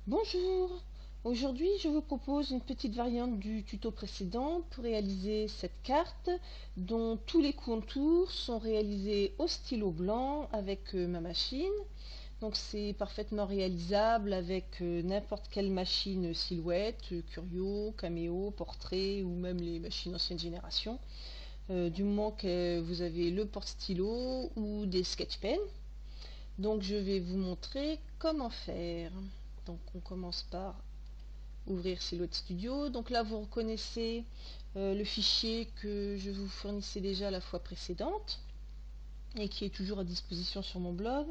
Bonjour, aujourd'hui je vous propose une petite variante du tuto précédent pour réaliser cette carte dont tous les contours sont réalisés au stylo blanc avec ma machine. Donc c'est parfaitement réalisable avec n'importe quelle machine silhouette, Curio, Cameo, Portrait ou même les machines ancienne génération, du moment que vous avez le porte-stylo ou des sketch pens. Donc je vais vous montrer comment faire. Donc on commence par ouvrir Silhouette Studio. Donc là vous reconnaissez le fichier que je vous fournissais déjà la fois précédente et qui est toujours à disposition sur mon blog.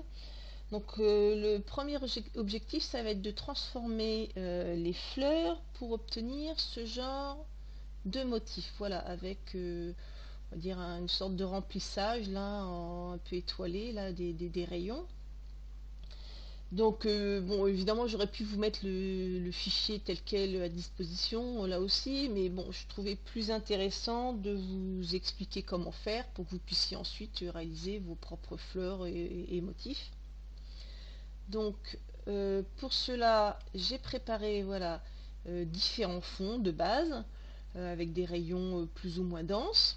Donc le premier objectif, ça va être de transformer les fleurs pour obtenir ce genre de motif. Voilà, avec on va dire une sorte de remplissage là, un peu étoilé là, des rayons. Donc, bon, évidemment, j'aurais pu vous mettre le fichier tel quel à disposition, là aussi, mais bon, je trouvais plus intéressant de vous expliquer comment faire pour que vous puissiez ensuite réaliser vos propres fleurs et motifs. Donc, pour cela, j'ai préparé, voilà, différents fonds de base, avec des rayons plus ou moins denses,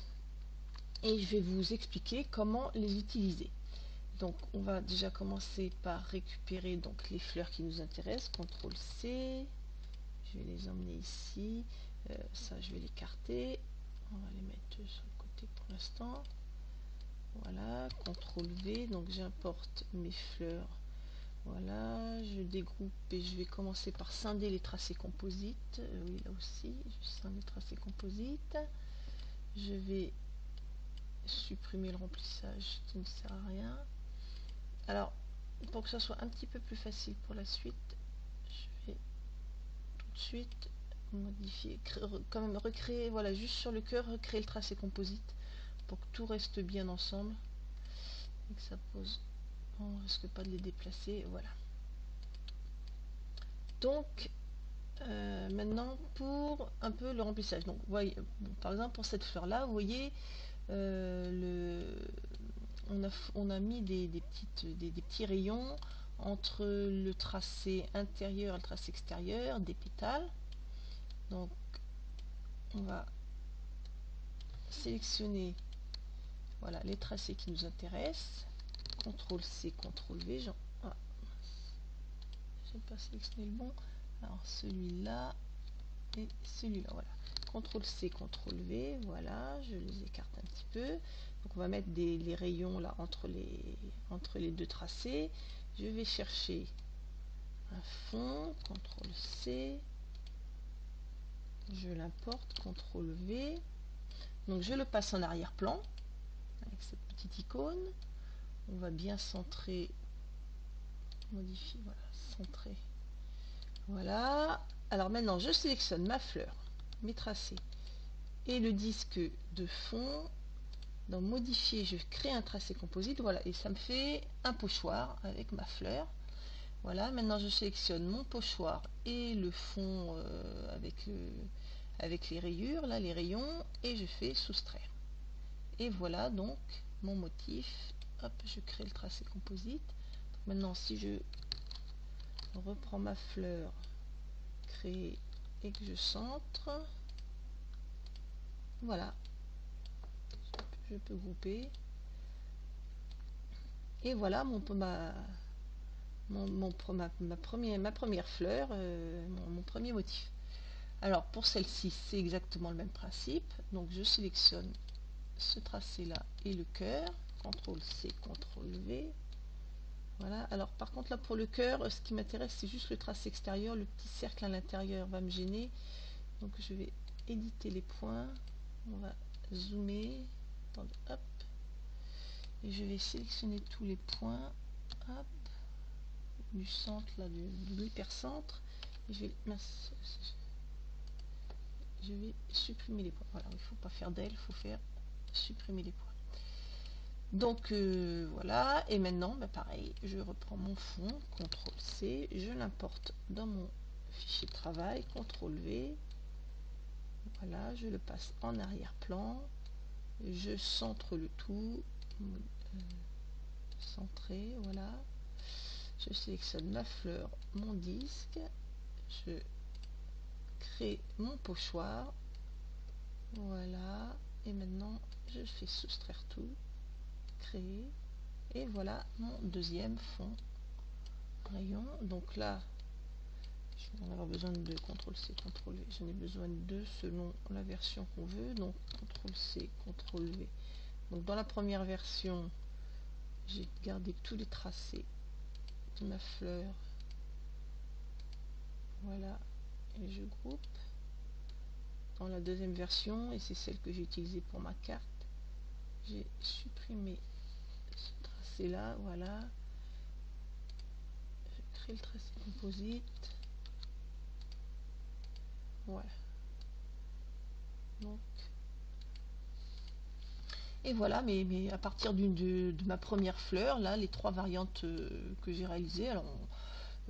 et je vais vous expliquer comment les utiliser. Donc on va déjà commencer par récupérer donc les fleurs qui nous intéressent. CTRL C, je vais les emmener ici. Ça je vais l'écarter. On va les mettre sur le côté pour l'instant. Voilà, CTRL V, donc j'importe mes fleurs. Voilà, je dégroupe et je vais commencer par scinder les tracés composites. Oui, là aussi, je scinde les tracés composites. Je vais supprimer le remplissage qui ne sert à rien. Alors, pour que ça soit un petit peu plus facile pour la suite, je vais tout de suite modifier, quand même recréer, voilà, juste sur le cœur, recréer le tracé composite pour que tout reste bien ensemble et que ça pose, on ne risque pas de les déplacer, voilà. Donc, maintenant pour un peu le remplissage. Donc, vous voyez, bon, par exemple pour cette fleur là, vous voyez, on a mis des petits rayons entre le tracé intérieur et le tracé extérieur des pétales. Donc on va sélectionner, voilà, les tracés qui nous intéressent. CTRL C, CTRL V. Ah, j'ai pas sélectionné le bon. Alors celui-là et celui-là, voilà. CTRL C, CTRL V, voilà, je les écarte un petit peu. Donc on va mettre les rayons là entre les deux tracés. Je vais chercher un fond, CTRL C, je l'importe, CTRL V. Donc je le passe en arrière-plan avec cette petite icône. On va bien centrer, modifier, voilà, centrer. Voilà. Alors maintenant je sélectionne ma fleur, mes tracés et le disque de fond. Dans modifier, je crée un tracé composite, voilà, et ça me fait un pochoir avec ma fleur. Voilà, maintenant je sélectionne mon pochoir et le fond avec les rayures, là les rayons, et je fais soustraire. Et voilà donc mon motif. Hop, je crée le tracé composite. Maintenant si je reprends ma fleur, créer et que je centre, voilà, je peux grouper. Et voilà ma première fleur, mon premier motif. Alors pour celle-ci, c'est exactement le même principe. Donc je sélectionne ce tracé-là et le cœur. CTRL C, CTRL V. Voilà. Alors par contre là pour le cœur, ce qui m'intéresse c'est juste le tracé extérieur. Le petit cercle à l'intérieur va me gêner. Donc je vais éditer les points. On va zoomer. Attendez, hop. Et je vais sélectionner tous les points. Hop. Du centre là, de l'hypercentre. Je vais supprimer les points. Voilà, il ne faut pas faire d'elle, il faut faire supprimer les points. Donc voilà, et maintenant bah, pareil, je reprends mon fond, CTRL C, je l'importe dans mon fichier de travail, CTRL V, voilà, je le passe en arrière-plan, je centre le tout, centré, voilà, je sélectionne ma fleur, mon disque, je crée mon pochoir. Voilà, et maintenant je fais soustraire tout, créer, et voilà mon deuxième fond rayon. Donc là, je vais en avoir besoin de deux, CTRL-C, CTRL-V, j'en ai besoin de deux selon la version qu'on veut, donc CTRL-C, CTRL-V. Donc dans la première version, j'ai gardé tous les tracés de ma fleur, voilà, et je groupe. Dans la deuxième version, et c'est celle que j'ai utilisée pour ma carte, j'ai supprimé ce tracé là, voilà, je crée le tracé composite, voilà, donc, et voilà, mais à partir de ma première fleur, là, les trois variantes que j'ai réalisées, alors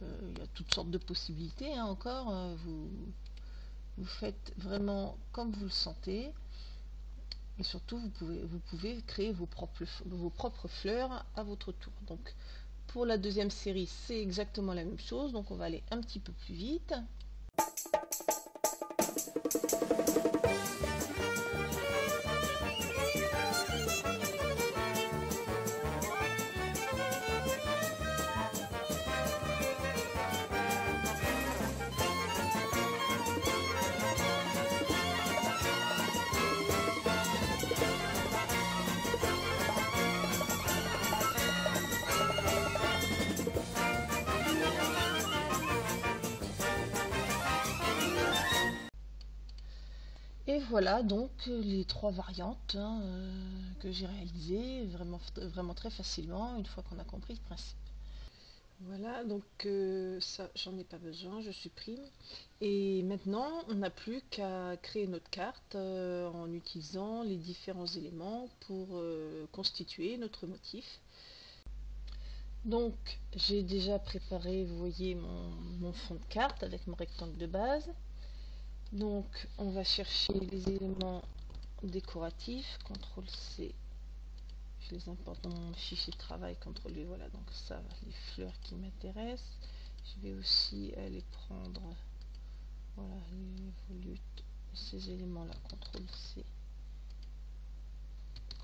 il y a toutes sortes de possibilités, hein, encore, vous faites vraiment comme vous le sentez, et surtout vous pouvez créer vos propres fleurs à votre tour. Donc pour la deuxième série, c'est exactement la même chose, donc on va aller un petit peu plus vite. Et voilà donc les trois variantes, hein, que j'ai réalisées vraiment très facilement une fois qu'on a compris le principe. Voilà, donc ça j'en ai pas besoin, je supprime. Et maintenant on n'a plus qu'à créer notre carte en utilisant les différents éléments pour constituer notre motif. Donc j'ai déjà préparé, vous voyez, mon fond de carte avec mon rectangle de base. Donc on va chercher les éléments décoratifs, CTRL-C, je les importe dans mon fichier de travail, CTRL-V, voilà, donc ça, les fleurs qui m'intéressent. Je vais aussi aller prendre, voilà, les volutes, ces éléments-là, CTRL-C,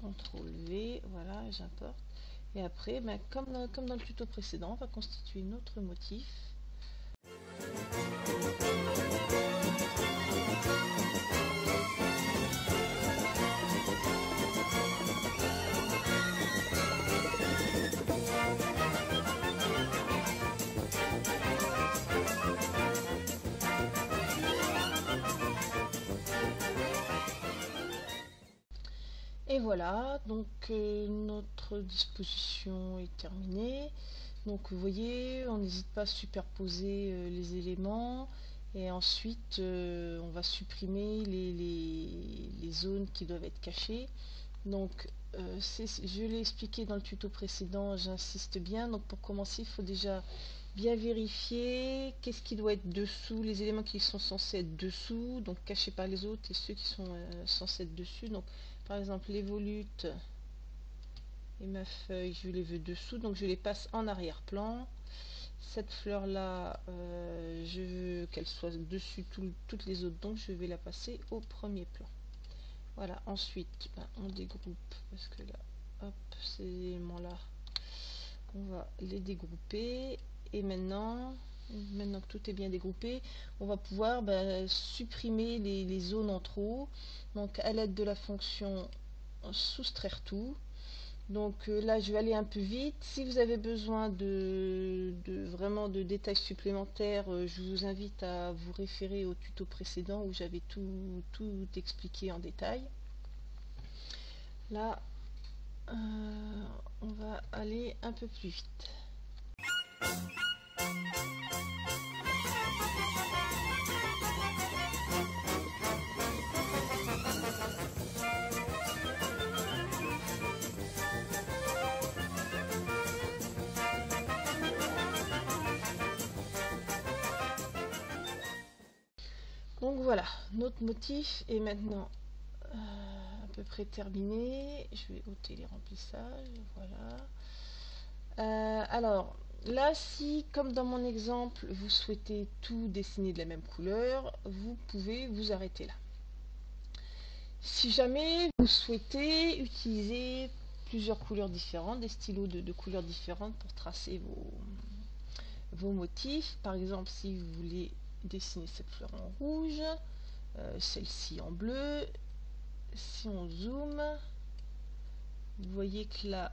CTRL-V, voilà, j'importe. Et après, ben, comme dans le tuto précédent, on va constituer notre motif. Et voilà, donc notre disposition est terminée. Donc vous voyez, on n'hésite pas à superposer les éléments, et ensuite on va supprimer les zones qui doivent être cachées. Donc je l'ai expliqué dans le tuto précédent, j'insiste bien. Donc pour commencer, il faut déjà bien vérifier qu'est-ce qui doit être dessous, les éléments qui sont censés être dessous, donc cachés par les autres, et ceux qui sont censés être dessus. Donc par exemple les volutes et ma feuille, je les veux dessous, donc je les passe en arrière-plan. Cette fleur là, je veux qu'elle soit dessus toutes les autres, donc je vais la passer au premier plan. Voilà, ensuite ben, on dégroupe, parce que là, hop, ces éléments là, on va les dégrouper. Et maintenant que tout est bien dégroupé, on va pouvoir supprimer les zones en trop, donc à l'aide de la fonction soustraire tout. Donc là je vais aller un peu vite. Si vous avez besoin vraiment de détails supplémentaires, je vous invite à vous référer au tuto précédent où j'avais tout expliqué en détail. Là on va aller un peu plus vite. Donc voilà, notre motif est maintenant à peu près terminé. Je vais ôter les remplissages, voilà. Alors, Là, si, comme dans mon exemple, vous souhaitez tout dessiner de la même couleur, vous pouvez vous arrêter là. Si jamais vous souhaitez utiliser plusieurs couleurs différentes, des stylos de couleurs différentes pour tracer vos motifs, par exemple si vous voulez dessiner cette fleur en rouge, celle-ci en bleu, si on zoome, vous voyez que là,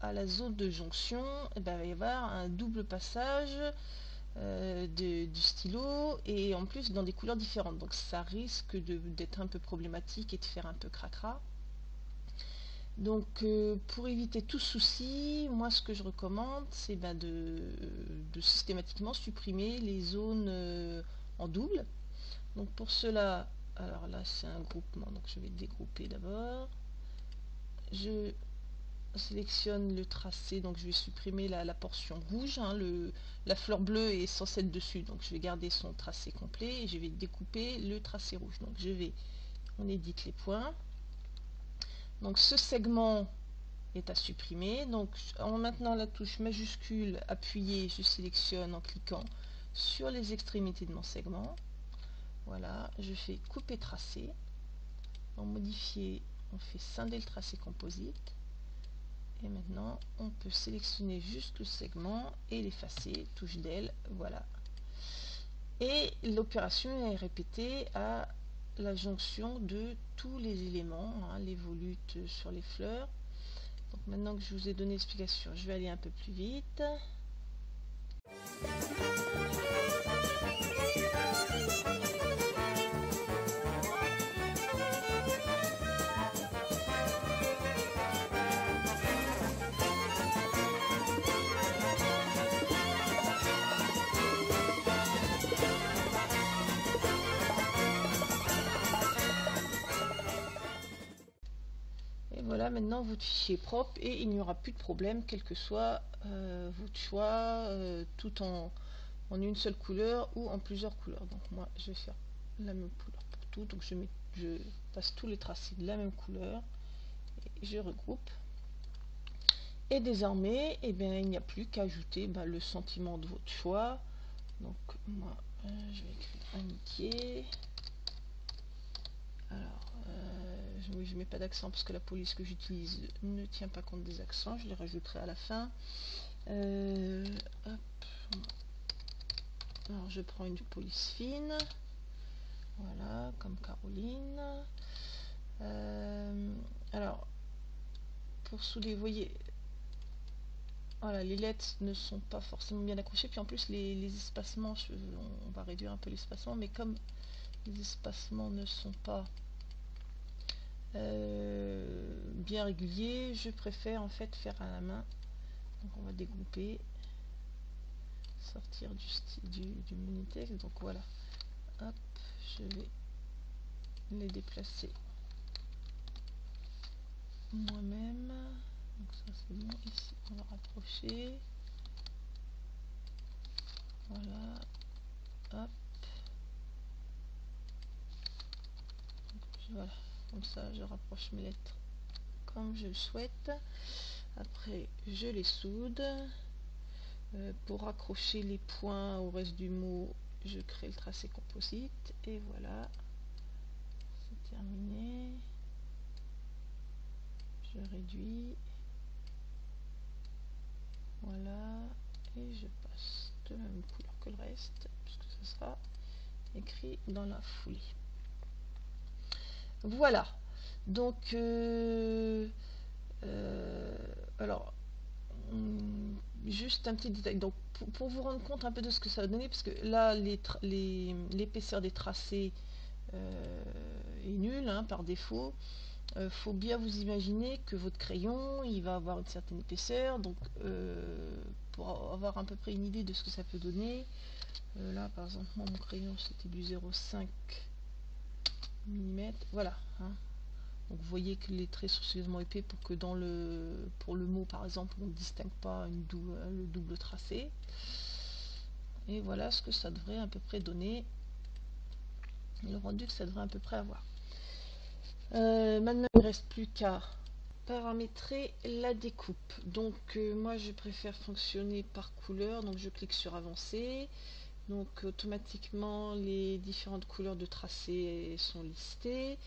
à la zone de jonction, il va y avoir un double passage du stylo, et en plus dans des couleurs différentes, donc ça risque d'être un peu problématique et de faire un peu cracra. Donc pour éviter tout souci, moi ce que je recommande, c'est de systématiquement supprimer les zones en double. Donc pour cela, alors là c'est un groupement, donc je vais dégrouper d'abord. Je sélectionne le tracé, donc je vais supprimer la portion rouge, hein, la fleur bleue est censée être dessus, donc je vais garder son tracé complet et je vais découper le tracé rouge. Donc on édite les points. Donc ce segment est à supprimer, donc en maintenant la touche majuscule appuyée, je sélectionne en cliquant sur les extrémités de mon segment. Voilà, je fais couper tracé. En modifier, on fait scinder le tracé composite. Et maintenant, on peut sélectionner juste le segment et l'effacer, touche d'aile, voilà. Et l'opération est répétée à la jonction de tous les éléments, hein, les volutes sur les fleurs. Donc maintenant que je vous ai donné l'explication, je vais aller un peu plus vite. Et voilà, maintenant votre fichier est propre et il n'y aura plus de problème, quel que soit votre choix, tout en une seule couleur ou en plusieurs couleurs. Donc moi je vais faire la même couleur pour tout, donc je passe tous les tracés de la même couleur et je regroupe. Et désormais, eh bien, il n'y a plus qu'à ajouter le sentiment de votre choix. Donc moi je vais écrire amitié. Alors oui, je mets pas d'accent parce que la police que j'utilise ne tient pas compte des accents, je les rajouterai à la fin. Hop. Alors je prends une police fine, voilà, comme Caroline. Alors pour souder, vous voyez, voilà, les lettres ne sont pas forcément bien accrochées, puis en plus les espacements, on va réduire un peu l'espacement, mais comme les espacements ne sont pas bien réguliers, je préfère en fait faire à la main. Donc on va dégrouper, sortir du menu texte, donc voilà, hop, je vais les déplacer moi-même. Donc ça c'est bon, ici on va rapprocher, voilà, hop, voilà, comme ça je rapproche mes lettres comme je le souhaite. Après je les soude. Pour raccrocher les points au reste du mot, je crée le tracé composite et voilà, c'est terminé. Je réduis, voilà, et je passe de la même couleur que le reste puisque ce sera écrit dans la foulée. Voilà, donc alors juste un petit détail, donc pour vous rendre compte un peu de ce que ça va donner, parce que là l'épaisseur des tracés est nulle, hein, par défaut. Faut bien vous imaginer que votre crayon il va avoir une certaine épaisseur, donc pour avoir à peu près une idée de ce que ça peut donner, là par exemple moi, mon crayon c'était du 0,5 mm, voilà, hein. Donc vous voyez que les traits sont suffisamment épais pour que pour le mot par exemple on ne distingue pas le double tracé. Et voilà ce que ça devrait à peu près donner, le rendu que ça devrait à peu près avoir. Maintenant il ne reste plus qu'à paramétrer la découpe. Donc moi je préfère fonctionner par couleur, donc je clique sur avancer. Donc automatiquement les différentes couleurs de tracé sont listées.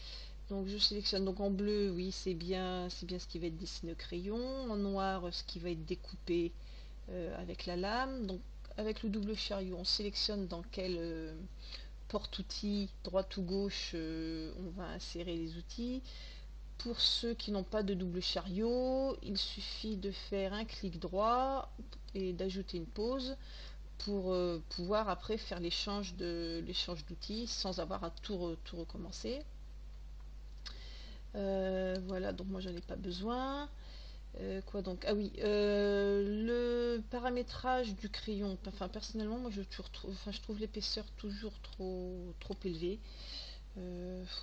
Donc je sélectionne, donc en bleu, oui c'est bien ce qui va être dessiné au crayon, en noir ce qui va être découpé avec la lame. Donc avec le double chariot on sélectionne dans quel porte-outils, droite ou gauche, on va insérer les outils. Pour ceux qui n'ont pas de double chariot, il suffit de faire un clic droit et d'ajouter une pause pour pouvoir après faire l'échange d'outils sans avoir à tout recommencer. Voilà, donc moi j'en ai pas besoin. Quoi donc? Ah oui, le paramétrage du crayon. Enfin personnellement, moi je trouve l'épaisseur toujours trop élevée.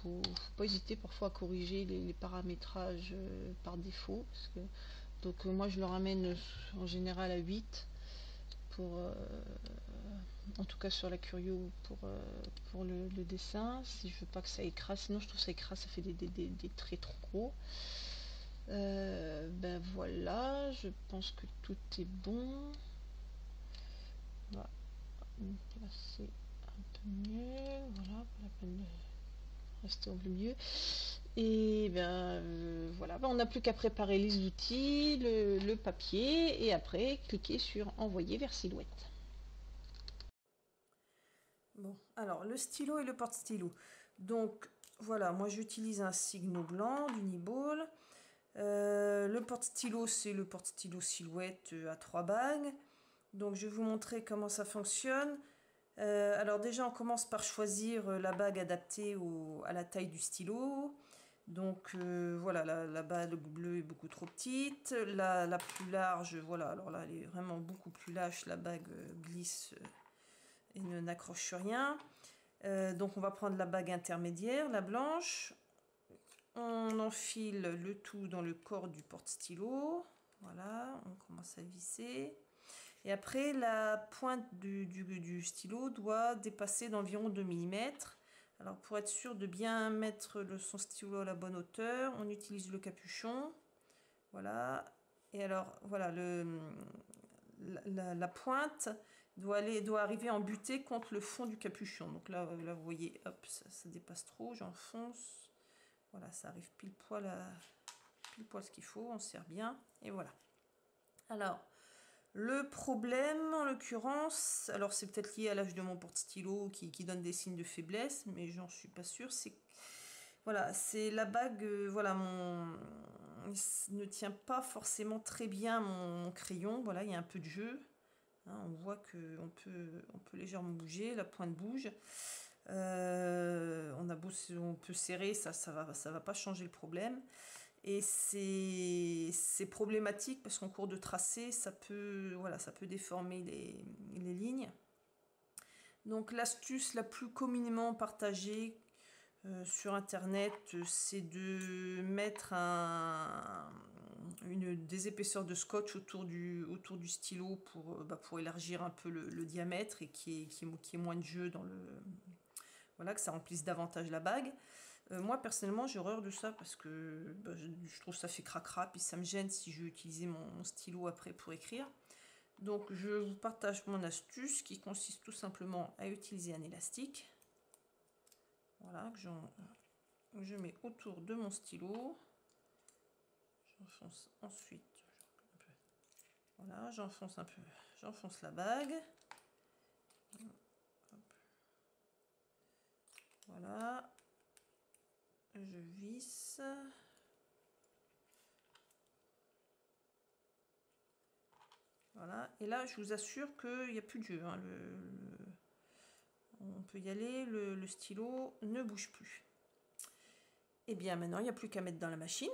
Faut pas hésiter parfois à corriger les paramétrages par défaut. Donc moi je le ramène en général à 8 pour en tout cas sur la Curio pour le dessin, si je veux pas que ça écrase, sinon je trouve que ça écrase, ça fait des traits trop gros. Ben voilà, je pense que tout est bon. On va placer un peu mieux, voilà, pas la peine de rester au milieu. Et ben voilà, ben, on n'a plus qu'à préparer les outils, le papier, et après cliquer sur envoyer vers Silhouette. Bon, alors le stylo et le porte-stylo. Donc voilà, moi j'utilise un Signo blanc d'Uniball. Le porte-stylo, c'est le porte-stylo Silhouette à 3 bagues. Donc je vais vous montrer comment ça fonctionne. Alors déjà on commence par choisir la bague adaptée à la taille du stylo. Donc voilà, la bague bleue est beaucoup trop petite. La plus large, voilà, alors là elle est vraiment beaucoup plus lâche, la bague glisse et n'accroche sur rien. Donc on va prendre la bague intermédiaire, la blanche. On enfile le tout dans le corps du porte-stylo. Voilà, on commence à visser. Et après, la pointe du stylo doit dépasser d'environ 2 mm. Alors pour être sûr de bien mettre son stylo à la bonne hauteur, on utilise le capuchon. Voilà. Et alors, voilà, la pointe doit arriver en butée contre le fond du capuchon. Donc là vous voyez, hop, ça dépasse trop, j'enfonce. Voilà, ça arrive pile poil ce qu'il faut, on serre bien. Et voilà. Alors, le problème, en l'occurrence, alors c'est peut-être lié à l'âge de mon porte-stylo qui donne des signes de faiblesse, mais j'en suis pas sûre. Voilà, c'est la bague, voilà, ne tient pas forcément très bien mon crayon. Voilà, il y a un peu de jeu. Hein, on voit qu'on peut légèrement bouger, la pointe bouge. On peut serrer, ça va pas changer le problème. Et c'est problématique parce qu'en cours de tracé, ça peut déformer les lignes. Donc l'astuce la plus communément partagée sur internet, c'est de mettre des épaisseurs de scotch autour du stylo pour élargir un peu le diamètre et qu'il y ait moins de jeu dans voilà, que ça remplisse davantage la bague. Moi personnellement j'ai horreur de ça parce que je trouve ça fait cracra, puis ça me gêne si je veux utiliser mon stylo après pour écrire. Donc je vous partage mon astuce qui consiste tout simplement à utiliser un élastique. Voilà, que je mets autour de mon stylo. J'enfonce ensuite. Voilà, j'enfonce un peu. J'enfonce la bague. Hop. Voilà. Je visse. Voilà. Et là, je vous assure qu'il n'y a plus de jeu. Hein. On peut y aller. Le stylo ne bouge plus. Et bien maintenant, il n'y a plus qu'à mettre dans la machine.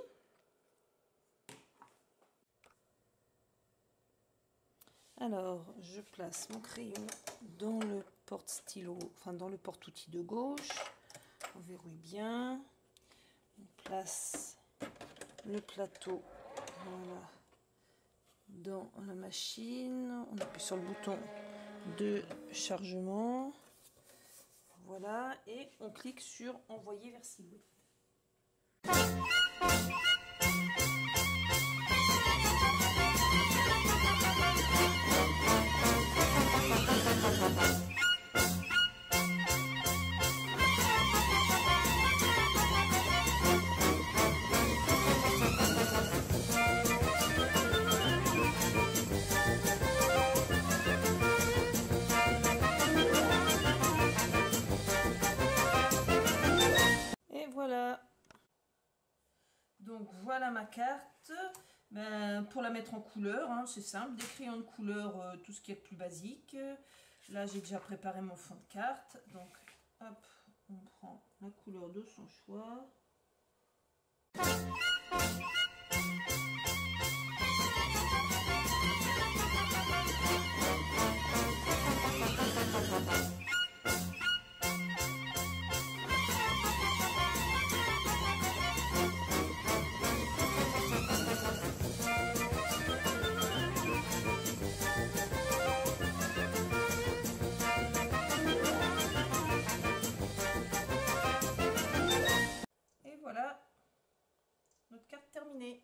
Alors, je place mon crayon dans le porte-stylo, enfin dans le porte-outil de gauche. On verrouille bien. On place le plateau, voilà, dans la machine. On appuie sur le bouton de chargement. Voilà, et on clique sur envoyer vers Silhouette. Donc voilà ma carte. Ben, pour la mettre en couleur, hein, c'est simple, des crayons de couleur, tout ce qui est plus basique. Là j'ai déjà préparé mon fond de carte. Donc hop, on prend la couleur de son choix. Et voilà, notre carte terminée.